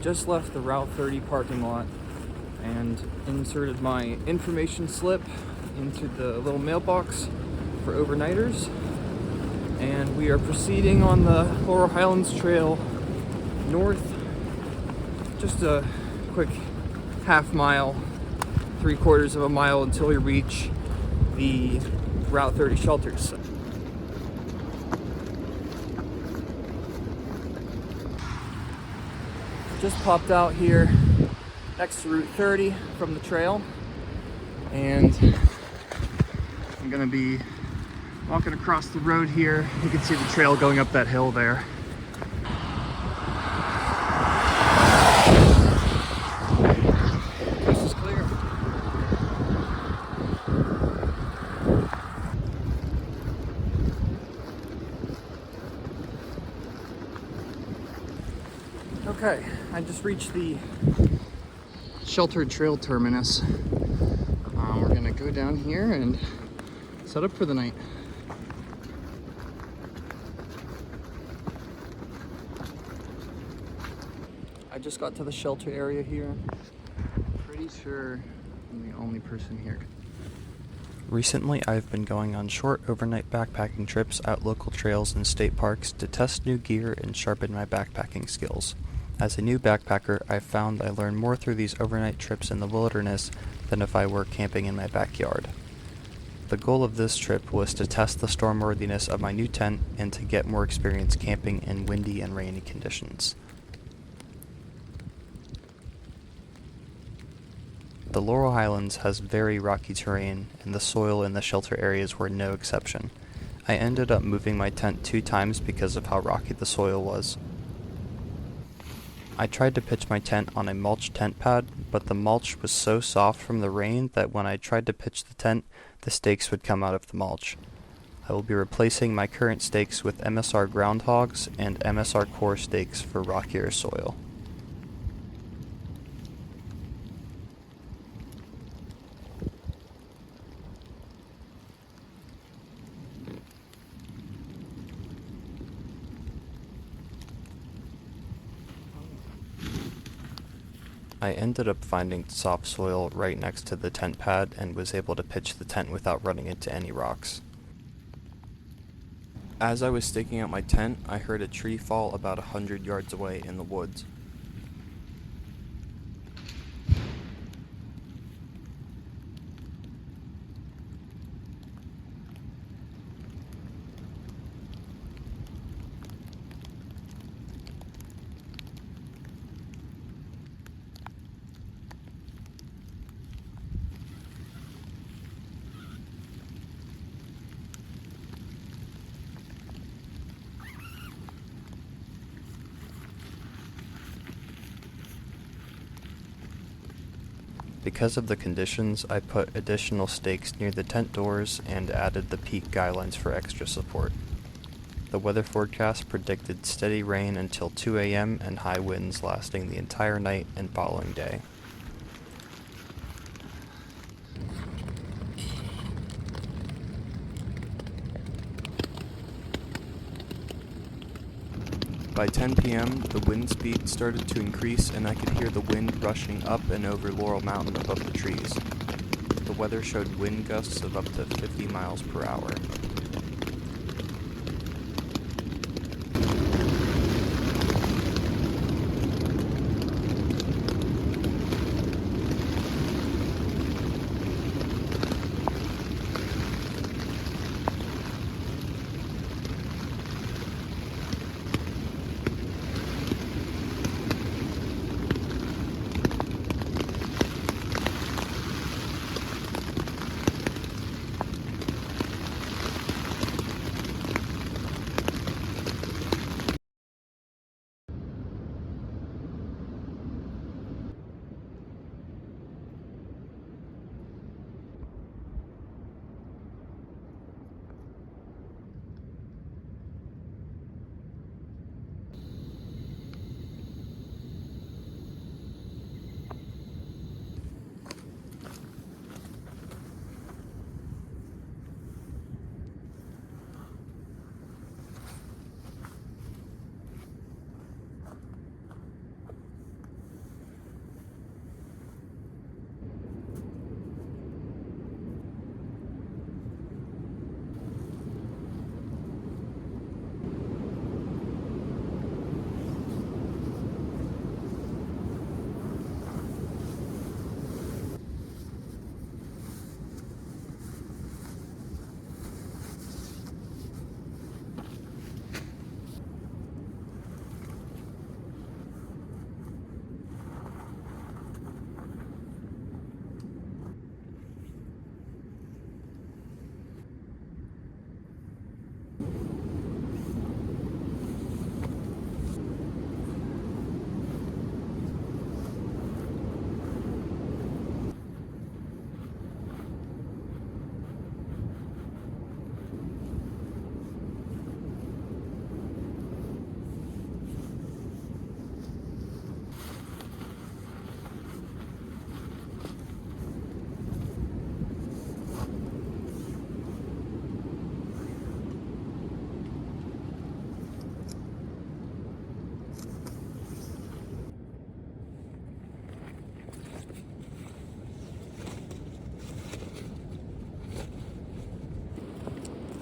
just left the Route 30 parking lot and inserted my information slip into the little mailbox for overnighters, and we are proceeding on the Laurel Highlands Trail north. Just a quick half mile, 3/4 of a mile until we reach the Route 30 shelters. Just popped out here next to Route 30 from the trail, and I'm gonna be walking across the road here. You can see the trail going up that hill there. Coast is clear. Okay, I just reached the sheltered trail terminus. We're gonna go down here and set up for the night. I just got to the shelter area here. Pretty sure I'm the only person here. Recently, I've been going on short overnight backpacking trips at local trails and state parks to test new gear and sharpen my backpacking skills. As a new backpacker, I've found I learn more through these overnight trips in the wilderness than if I were camping in my backyard. The goal of this trip was to test the stormworthiness of my new tent and to get more experience camping in windy and rainy conditions. The Laurel Highlands has very rocky terrain, and the soil in the shelter areas were no exception. I ended up moving my tent 2 times because of how rocky the soil was. I tried to pitch my tent on a mulch tent pad, but the mulch was so soft from the rain that when I tried to pitch the tent, the stakes would come out of the mulch. I will be replacing my current stakes with MSR groundhogs and MSR core stakes for rockier soil. I ended up finding soft soil right next to the tent pad and was able to pitch the tent without running into any rocks. As I was staking out my tent, I heard a tree fall about 100 yards away in the woods. Because of the conditions, I put additional stakes near the tent doors and added the peak guidelines for extra support. The weather forecast predicted steady rain until 2 a.m. and high winds lasting the entire night and following day. By 10 p.m., the wind speed started to increase and I could hear the wind rushing up and over Laurel Mountain above the trees. The weather showed wind gusts of up to 50 miles per hour.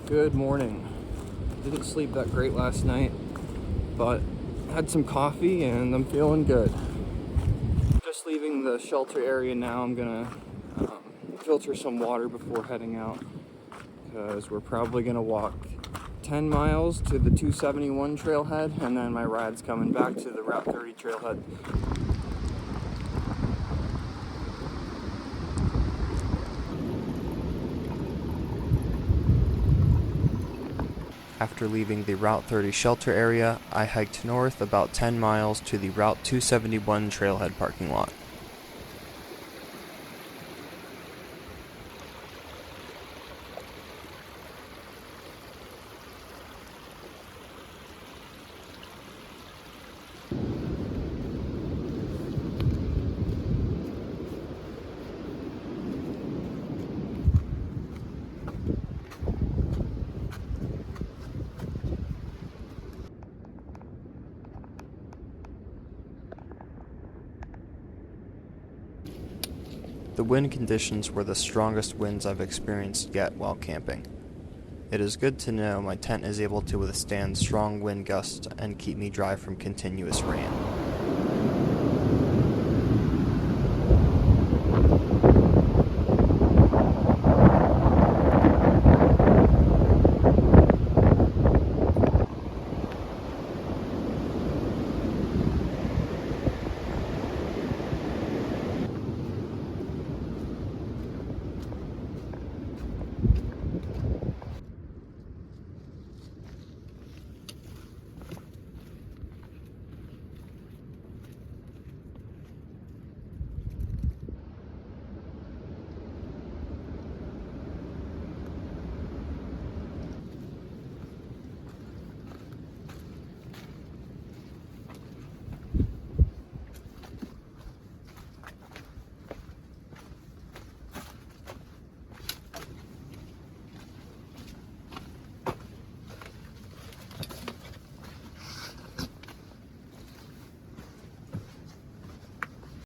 Good morning. Didn't sleep that great last night, but had some coffee and I'm feeling good. Just leaving the shelter area now. I'm gonna filter some water before heading out because we're probably gonna walk 10 miles to the 271 trailhead, and then my ride's coming back to the Route 30 trailhead. After leaving the Route 30 shelter area, I hiked north about 10 miles to the Route 271 trailhead parking lot. The wind conditions were the strongest winds I've experienced yet while camping. It is good to know my tent is able to withstand strong wind gusts and keep me dry from continuous rain.